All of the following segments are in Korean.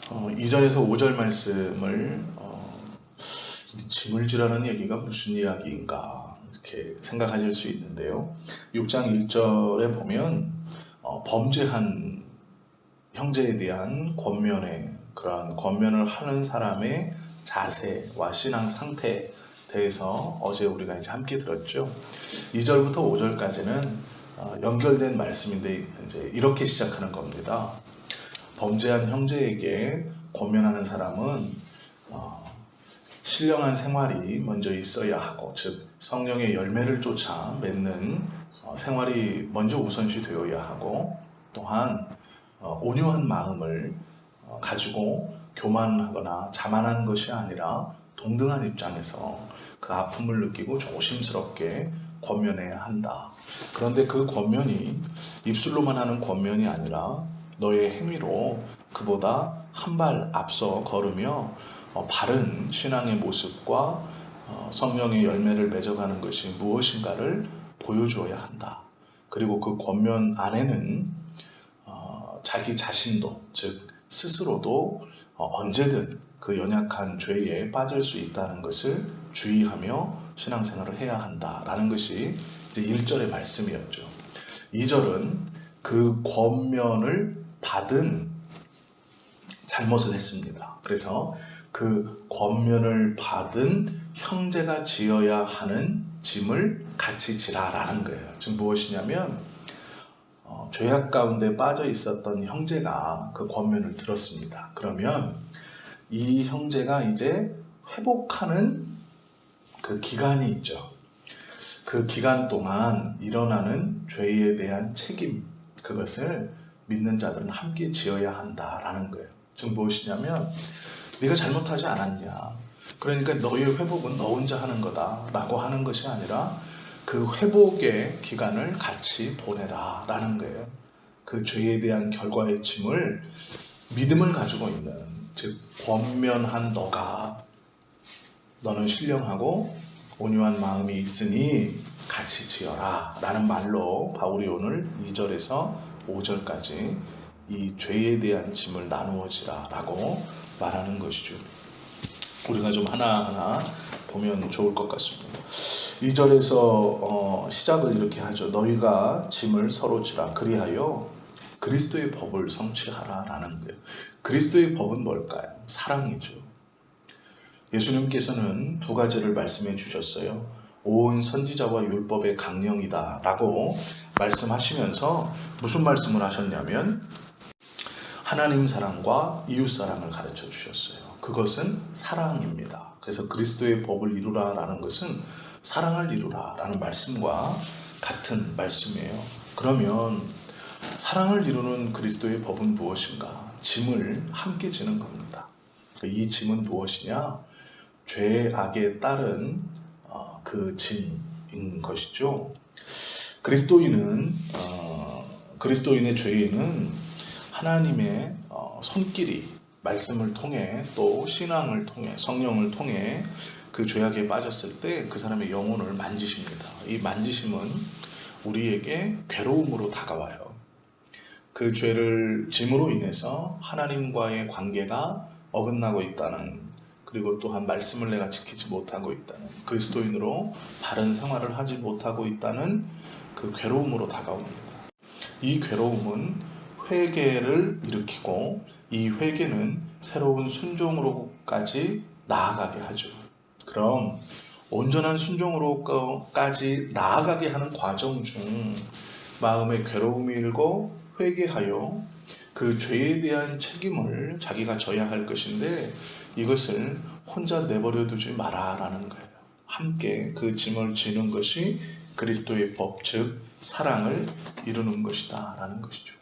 2절에서 5절 말씀을 짐을 지라는 얘기가 무슨 이야기인가 이렇게 생각하실 수 있는데요. 6장 1절에 보면 범죄한 형제에 대한 권면의 그러한 권면을 하는 사람의 자세와 신앙 상태에 대해서 어제 우리가 이제 함께 들었죠. 2절부터 5절까지는 연결된 말씀인데 이제 이렇게 시작하는 겁니다. 범죄한 형제에게 권면하는 사람은 신령한 생활이 먼저 있어야 하고, 즉 성령의 열매를 쫓아 맺는 생활이 먼저 우선시 되어야 하고, 또한 온유한 마음을 가지고 교만하거나 자만한 것이 아니라 동등한 입장에서 그 아픔을 느끼고 조심스럽게 권면해야 한다. 그런데 그 권면이 입술로만 하는 권면이 아니라 너의 행위로 그보다 한 발 앞서 걸으며 바른 신앙의 모습과 성령의 열매를 맺어가는 것이 무엇인가를 보여주어야 한다. 그리고 그 권면 안에는 자기 자신도, 즉 스스로도 언제든 그 연약한 죄에 빠질 수 있다는 것을 주의하며 신앙생활을 해야 한다라는 것이 이제 1절의 말씀이었죠. 2절은 그 권면을 받은 잘못을 했습니다. 그래서 그 권면을 받은 형제가 지어야 하는 짐을 같이 지라라는 거예요. 지금 무엇이냐면 죄악 가운데 빠져 있었던 형제가 그 권면을 들었습니다. 그러면 이 형제가 이제 회복하는 그 기간이 있죠. 그 기간 동안 일어나는 죄에 대한 책임, 그것을 믿는 자들은 함께 지어야 한다라는 거예요. 지금 무엇이냐면 네가 잘못하지 않았냐, 그러니까 너의 회복은 너 혼자 하는 거다 라고 하는 것이 아니라 그 회복의 기간을 같이 보내라 라는 거예요. 그 죄에 대한 결과의 짐을 믿음을 가지고 있는, 즉 권면한 너는 신령하고 온유한 마음이 있으니 같이 지어라 라는 말로 바울이 오늘 2절에서 5절까지 이 죄에 대한 짐을 나누어 지라 라고 말하는 것이죠. 우리가 좀 하나하나 보면 좋을 것 같습니다. 2절에서 시작을 이렇게 하죠. 너희가 짐을 서로 지라 그리하여 그리스도의 법을 성취하라 라는 거예요. 그리스도의 법은 뭘까요? 사랑이죠. 예수님께서는 두 가지를 말씀해 주셨어요. 온 선지자와 율법의 강령이다 라고 말씀하시면서 무슨 말씀을 하셨냐면 하나님 사랑과 이웃 사랑을 가르쳐 주셨어요. 그것은 사랑입니다. 그래서 그리스도의 법을 이루라 라는 것은 사랑을 이루라 라는 말씀과 같은 말씀이에요. 그러면 사랑을 이루는 그리스도의 법은 무엇인가? 짐을 함께 지는 겁니다. 이 짐은 무엇이냐? 죄악에 따른 그 짐인 것이죠. 그리스도인의 죄에는 하나님의 손길이 말씀을 통해 또 신앙을 통해 성령을 통해 그 죄악에 빠졌을 때 그 사람의 영혼을 만지십니다. 이 만지심은 우리에게 괴로움으로 다가와요. 그 죄를 짐으로 인해서 하나님과의 관계가 어긋나고 있다는, 그리고 또한 말씀을 내가 지키지 못하고 있다는, 그리스도인으로 바른 생활을 하지 못하고 있다는 그 괴로움으로 다가옵니다. 이 괴로움은 회개를 일으키고 이 회개는 새로운 순종으로까지 나아가게 하죠. 그럼 온전한 순종으로까지 나아가게 하는 과정 중 마음의 괴로움이 일고 회개하여 그 죄에 대한 책임을 자기가 져야 할 것인데 이것을 혼자 내버려 두지 마라라는 거예요. 함께 그 짐을 지는 것이 그리스도의 법, 즉 사랑을 이루는 것이다 라는 것이죠.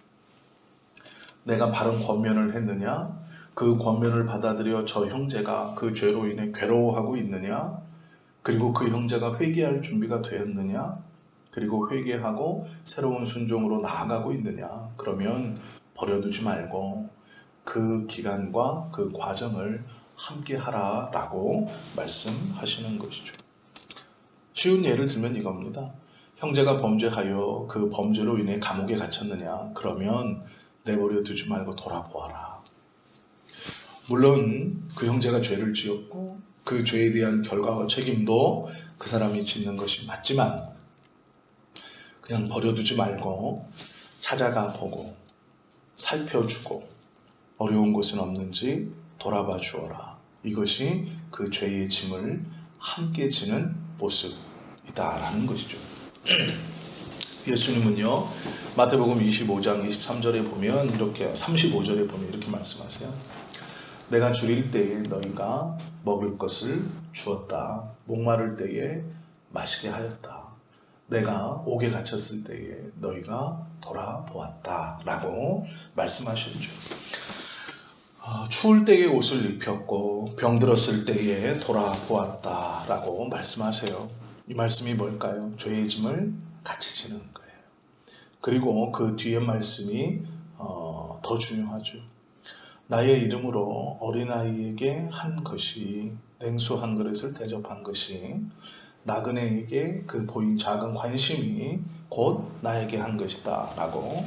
내가 바른 권면을 했느냐? 그 권면을 받아들여 저 형제가 그 죄로 인해 괴로워하고 있느냐? 그리고 그 형제가 회개할 준비가 되었느냐? 그리고 회개하고 새로운 순종으로 나아가고 있느냐? 그러면 버려두지 말고 그 기간과 그 과정을 함께 하라라고 말씀하시는 것이죠. 쉬운 예를 들면 이겁니다. 형제가 범죄하여 그 범죄로 인해 감옥에 갇혔느냐? 그러면 내버려 두지 말고 돌아보아라. 물론 그 형제가 죄를 지었고 그 죄에 대한 결과와 책임도 그 사람이 짓는 것이 맞지만 그냥 버려두지 말고 찾아가 보고 살펴주고 어려운 곳은 없는지 돌아봐 주어라. 이것이 그 죄의 짐을 함께 지는 모습이다라는 것이죠. 예수님은요, 마태복음 25장 23절에 보면 이렇게 35절에 보면 이렇게 말씀하세요. 내가 줄일 때에 너희가 먹을 것을 주었다. 목마를 때에 마시게 하였다. 내가 옥에 갇혔을 때에 너희가 돌아보았다 라고 말씀하셨죠. 추울 때에 옷을 입혔고 병들었을 때에 돌아보았다 라고 말씀하세요. 이 말씀이 뭘까요? 죄의 짐을 같이 지는 거예요. 그리고 그 뒤에 말씀이 더 중요하죠. 나의 이름으로 어린아이에게 한 것이, 냉수 한 그릇을 대접한 것이 나그네에게 그 보인 작은 관심이 곧 나에게 한 것이다 라고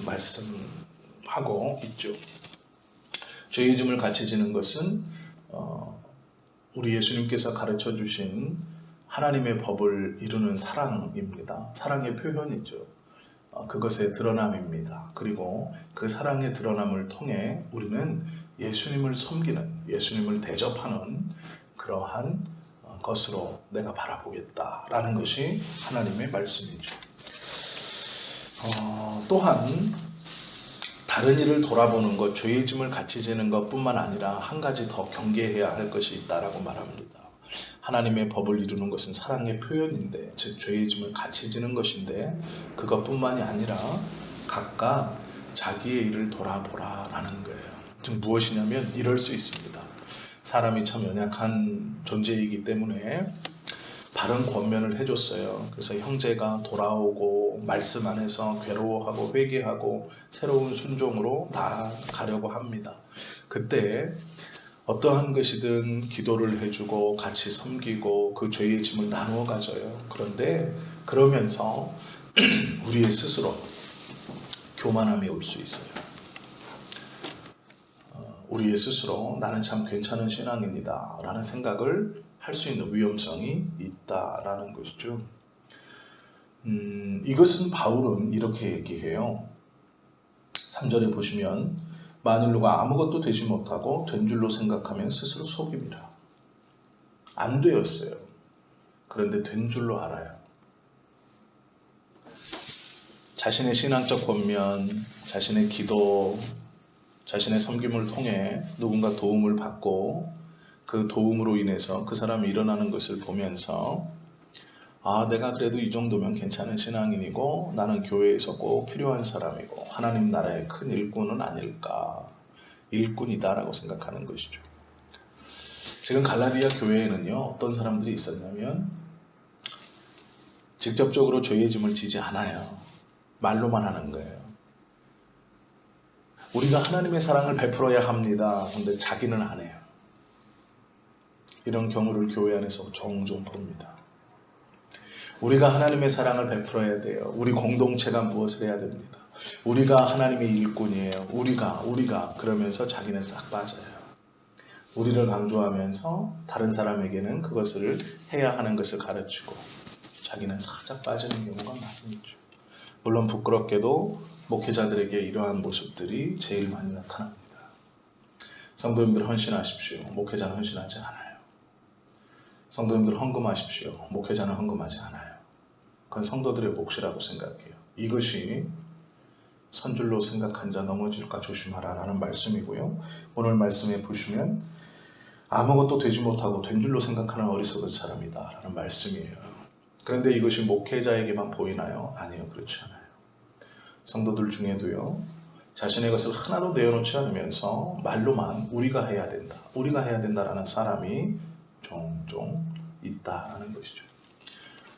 말씀하고 있죠. 죄의 짐을 같이 지는 것은 우리 예수님께서 가르쳐 주신 하나님의 법을 이루는 사랑입니다. 사랑의 표현이죠. 그것의 드러남입니다. 그리고 그 사랑의 드러남을 통해 우리는 예수님을 섬기는, 예수님을 대접하는 그러한 것으로 내가 바라보겠다라는 것이 하나님의 말씀이죠. 또한 다른 일을 돌아보는 것, 죄의 짐을 같이 지는 것뿐만 아니라 한 가지 더 경계해야 할 것이 있다라고 말합니다. 하나님의 법을 이루는 것은 사랑의 표현인데, 즉 죄의 짐을 같이 지는 것인데 그것뿐만이 아니라 각각 자기의 일을 돌아보라라는 거예요. 즉 무엇이냐면 이럴 수 있습니다. 사람이 참 연약한 존재이기 때문에 바른 권면을 해줬어요. 그래서 형제가 돌아오고 말씀 안에서 괴로워하고 회개하고 새로운 순종으로 나아가려고 합니다. 그때 어떠한 것이든 기도를 해주고 같이 섬기고 그 죄의 짐을 나누어 가져요. 그런데 그러면서 우리의 스스로 교만함이 올 수 있어요. 우리의 스스로 나는 참 괜찮은 신앙인이다 라는 생각을 할 수 있는 위험성이 있다라는 것이죠. 이것은 바울은 이렇게 얘기해요. 3절에 보시면 만일 누가 아무것도 되지 못하고 된 줄로 생각하면 스스로 속임이라. 안 되었어요. 그런데 된 줄로 알아요. 자신의 신앙적 권면, 자신의 기도, 자신의 섬김을 통해 누군가 도움을 받고 그 도움으로 인해서 그 사람이 일어나는 것을 보면서 내가 그래도 이 정도면 괜찮은 신앙인이고 나는 교회에서 꼭 필요한 사람이고 하나님 나라의 큰 일꾼은 아닐까, 일꾼이다라고 생각하는 것이죠. 지금 갈라디아 교회에는요, 어떤 사람들이 있었냐면 직접적으로 죄의 짐을 지지 않아요. 말로만 하는 거예요. 우리가 하나님의 사랑을 베풀어야 합니다. 근데 자기는 안 해요. 이런 경우를 교회 안에서 종종 봅니다. 우리가 하나님의 사랑을 베풀어야 돼요. 우리 공동체가 무엇을 해야 됩니다. 우리가 하나님의 일꾼이에요. 우리가 그러면서 자기는 싹 빠져요. 우리를 강조하면서 다른 사람에게는 그것을 해야 하는 것을 가르치고 자기는 살짝 빠지는 경우가 많이 있죠. 물론 부끄럽게도 목회자들에게 이러한 모습들이 제일 많이 나타납니다. 성도님들 헌신하십시오. 목회자는 헌신하지 않아요. 성도님들 헌금하십시오. 목회자는 헌금하지 않아요. 그건 성도들의 몫이라고 생각해요. 이것이 선줄로 생각한 자 넘어질까 조심하라 라는 말씀이고요. 오늘 말씀에 보시면 아무것도 되지 못하고 된 줄로 생각하는 어리석은 사람이다 라는 말씀이에요. 그런데 이것이 목회자에게만 보이나요? 아니요, 그렇지 않아요. 성도들 중에도요, 자신의 것을 하나도 내어놓지 않으면서 말로만 우리가 해야 된다라는 사람이 종종 있다라는 것이죠.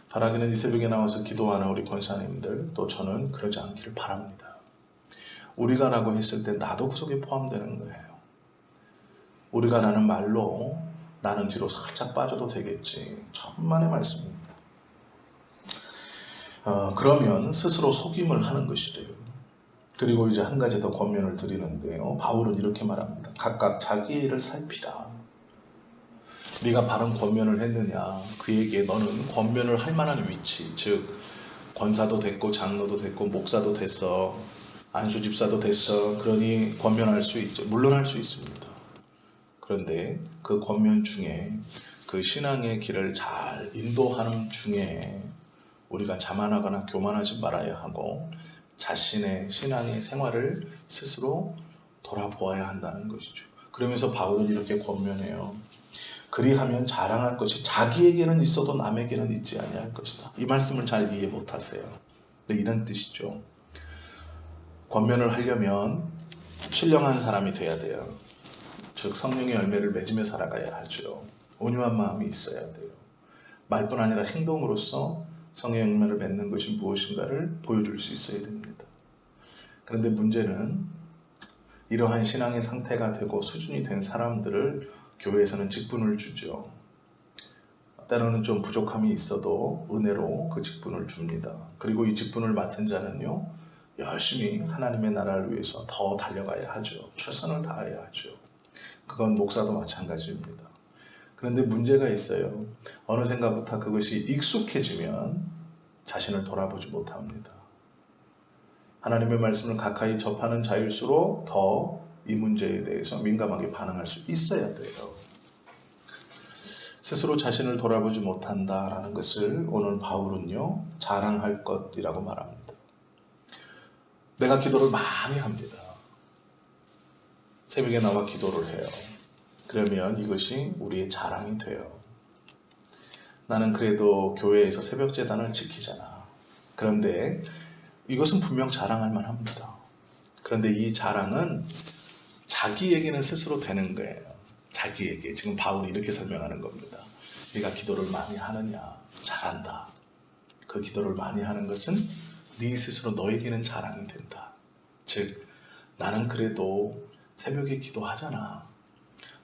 바라기는 이 새벽에 나와서 기도하는 우리 권사님들, 또 저는 그러지 않기를 바랍니다. 우리가라고 했을 때 나도 그 속에 포함되는 거예요. 우리가라는 말로 나는 뒤로 살짝 빠져도 되겠지. 천만의 말씀입니다. 그러면 스스로 속임을 하는 것이래요. 그리고 이제 한 가지 더 권면을 드리는데요. 바울은 이렇게 말합니다. 각각 자기 일을 살피라. 네가 바른 권면을 했느냐, 그에게 너는 권면을 할 만한 위치, 즉 권사도 됐고 장로도 됐고 목사도 됐어, 안수집사도 됐어. 그러니 권면할 수 있죠. 물론 할 수 있습니다. 그런데 그 권면 중에 그 신앙의 길을 잘 인도하는 중에 우리가 자만하거나 교만하지 말아야 하고 자신의 신앙의 생활을 스스로 돌아보아야 한다는 것이죠. 그러면서 바울은 이렇게 권면해요. 그리하면 자랑할 것이 자기에게는 있어도 남에게는 있지 아니할 것이다. 이 말씀을 잘 이해 못하세요. 근데 이런 뜻이죠. 권면을 하려면 신령한 사람이 돼야 돼요. 즉 성령의 열매를 맺으며 살아가야 하죠. 온유한 마음이 있어야 돼요. 말뿐 아니라 행동으로서 성령의 열매를 맺는 것이 무엇인가를 보여줄 수 있어야 됩니다. 그런데 문제는 이러한 신앙의 상태가 되고 수준이 된 사람들을 교회에서는 직분을 주죠. 때로는 좀 부족함이 있어도 은혜로 그 직분을 줍니다. 그리고 이 직분을 맡은 자는요, 열심히 하나님의 나라를 위해서 더 달려가야 하죠. 최선을 다해야 하죠. 그건 목사도 마찬가지입니다. 그런데 문제가 있어요. 어느샌가부터 그것이 익숙해지면 자신을 돌아보지 못합니다. 하나님의 말씀을 가까이 접하는 자일수록 더 이 문제에 대해서 민감하게 반응할 수 있어야 돼요. 스스로 자신을 돌아보지 못한다라는 것을 오늘 바울은요, 자랑할 것이라고 말합니다. 내가 기도를 많이 합니다. 새벽에 나와 기도를 해요. 그러면 이것이 우리의 자랑이 돼요. 나는 그래도 교회에서 새벽 제단을 지키잖아. 그런데 이것은 분명 자랑할 만합니다. 그런데 이 자랑은 자기에게는 스스로 되는 거예요. 자기에게. 지금 바울이 이렇게 설명하는 겁니다. 네가 기도를 많이 하느냐? 잘한다. 그 기도를 많이 하는 것은 네 스스로 너에게는 자랑이 된다. 즉 나는 그래도 새벽에 기도하잖아.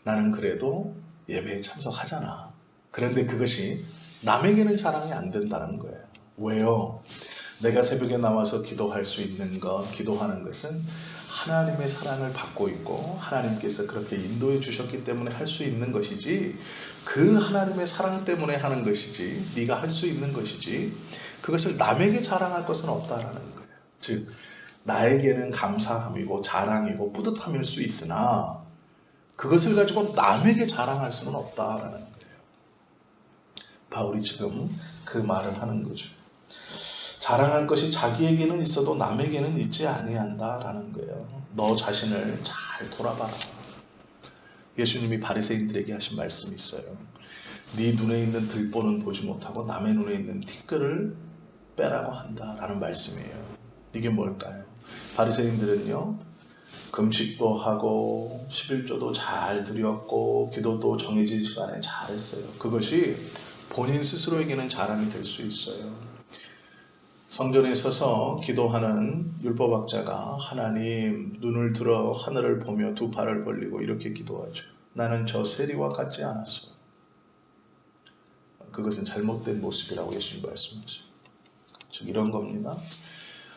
나는 그래도 예배에 참석하잖아. 그런데 그것이 남에게는 자랑이 안 된다는 거예요. 왜요? 내가 새벽에 나와서 기도할 수 있는 것, 기도하는 것은 하나님의 사랑을 받고 있고 하나님께서 그렇게 인도해 주셨기 때문에 할 수 있는 것이지, 그 하나님의 사랑 때문에 하는 것이지, 네가 할 수 있는 것이지 그것을 남에게 자랑할 것은 없다라는 거예요. 즉 나에게는 감사함이고 자랑이고 뿌듯함일 수 있으나 그것을 가지고 남에게 자랑할 수는 없다라는 거예요. 바울이 지금 그 말을 하는 거죠. 자랑할 것이 자기에게는 있어도 남에게는 있지 아니한다라는 거예요. 너 자신을 잘 돌아봐라. 예수님이 바리새인들에게 하신 말씀이 있어요. 네 눈에 있는 들보는 보지 못하고 남의 눈에 있는 티끌을 빼라고 한다라는 말씀이에요. 이게 뭘까요? 바리새인들은요, 금식도 하고 11조도 잘 드렸고 기도도 정해진 시간에 잘했어요. 그것이 본인 스스로에게는 자랑이 될 수 있어요. 성전에 서서 기도하는 율법학자가 하나님 눈을 들어 하늘을 보며 두 팔을 벌리고 이렇게 기도하죠. 나는 저 세리와 같지 않았어. 그것은 잘못된 모습이라고 예수님 말씀하죠. 즉 이런 겁니다.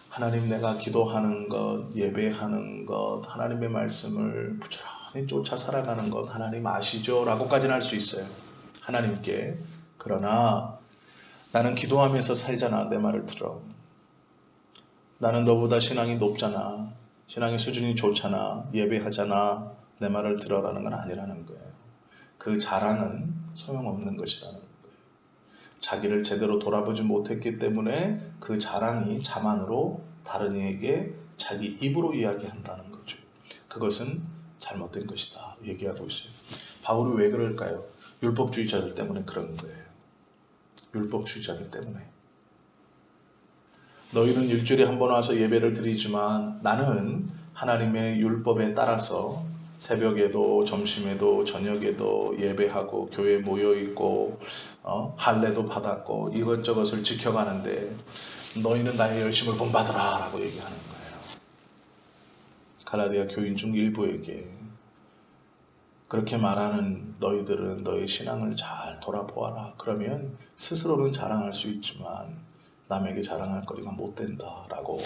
하나님, 내가 기도하는 것, 예배하는 것, 하나님의 말씀을 부지런히 쫓아 살아가는 것 하나님 아시죠? 라고까지는 할 수 있어요. 하나님께. 그러나 나는 기도하면서 살잖아. 내 말을 들어. 나는 너보다 신앙이 높잖아. 신앙의 수준이 좋잖아. 예배하잖아. 내 말을 들어라는 건 아니라는 거예요. 그 자랑은 소용없는 것이라는 거예요. 자기를 제대로 돌아보지 못했기 때문에 그 자랑이 자만으로 다른 이에게 자기 입으로 이야기한다는 거죠. 그것은 잘못된 것이다 얘기하고 있어요. 바울이 왜 그럴까요? 율법주의자들 때문에 그런 거예요. 율법주의자들 때문에. 너희는 일주일에 한 번 와서 예배를 드리지만 나는 하나님의 율법에 따라서 새벽에도 점심에도 저녁에도 예배하고 교회에 모여있고 할례도 받았고 이것저것을 지켜가는데 너희는 나의 열심을 본받으라 라고 얘기하는 거예요. 갈라디아 교인 중 일부에게. 그렇게 말하는 너희들은 너희 신앙을 잘 돌아보아라. 그러면 스스로는 자랑할 수 있지만 남에게 자랑할 거리가 못 된다라고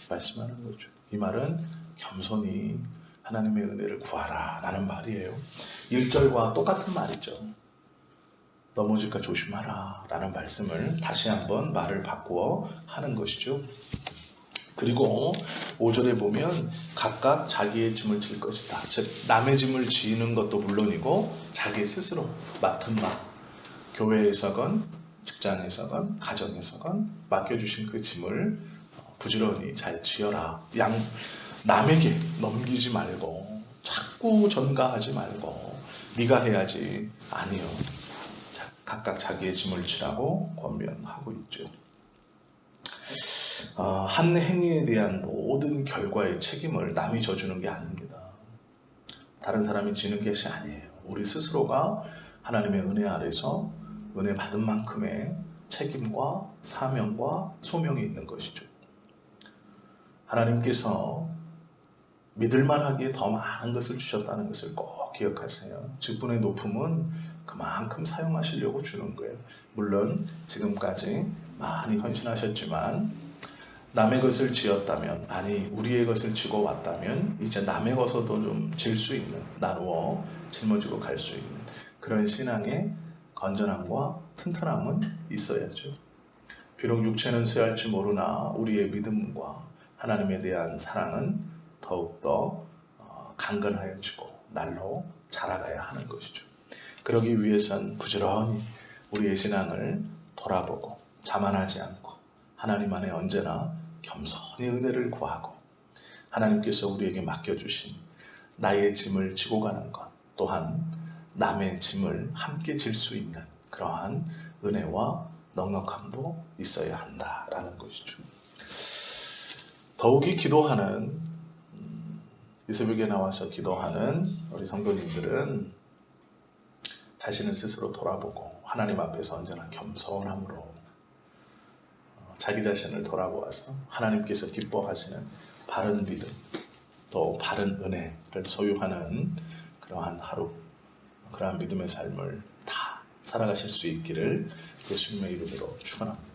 말씀하는 거죠. 이 말은 겸손히 하나님의 은혜를 구하라 라는 말이에요. 1절과 똑같은 말이죠. 넘어질까 조심하라 라는 말씀을 다시 한번 말을 바꾸어 하는 것이죠. 그리고 5절에 보면 각각 자기의 짐을 질 것이다. 즉 남의 짐을 지는 것도 물론이고 자기 스스로 맡은 바, 교회에서건 직장에서건 가정에서건 맡겨주신 그 짐을 부지런히 잘 지어라. 남에게 넘기지 말고 자꾸 전가하지 말고 네가 해야지. 아니요. 각각 자기의 짐을 지라고 권면하고 있죠. 한 행위에 대한 모든 결과의 책임을 남이 져주는 게 아닙니다. 다른 사람이 지는 것이 아니에요. 우리 스스로가 하나님의 은혜 아래서 은혜 받은 만큼의 책임과 사명과 소명이 있는 것이죠. 하나님께서 믿을만하기에 더 많은 것을 주셨다는 것을 꼭 기억하세요. 직분의 높음은 그만큼 사용하시려고 주는 거예요. 물론 지금까지 많이 헌신하셨지만 남의 것을 지었다면, 아니 우리의 것을 지고 왔다면 이제 남의 것도 좀 질 수 있는, 나누어 짊어지고 갈 수 있는 그런 신앙의 건전함과 튼튼함은 있어야죠. 비록 육체는 쇠할지 모르나 우리의 믿음과 하나님에 대한 사랑은 더욱더 강건하여지고 날로 자라가야 하는 것이죠. 그러기 위해선 부지런히 우리의 신앙을 돌아보고 자만하지 않고 하나님 안에 언제나 겸손히 은혜를 구하고 하나님께서 우리에게 맡겨주신 나의 짐을 지고 가는 것, 또한 남의 짐을 함께 질 수 있는 그러한 은혜와 넉넉함도 있어야 한다라는 것이죠. 더욱이 기도하는, 이 새벽에 나와서 기도하는 우리 성도님들은 자신을 스스로 돌아보고 하나님 앞에서 언제나 겸손함으로 자기 자신을 돌아보아서 하나님께서 기뻐하시는 바른 믿음, 또 바른 은혜를 소유하는 그러한 하루, 그러한 믿음의 삶을 다 살아가실 수 있기를 예수님의 이름으로 축원합니다.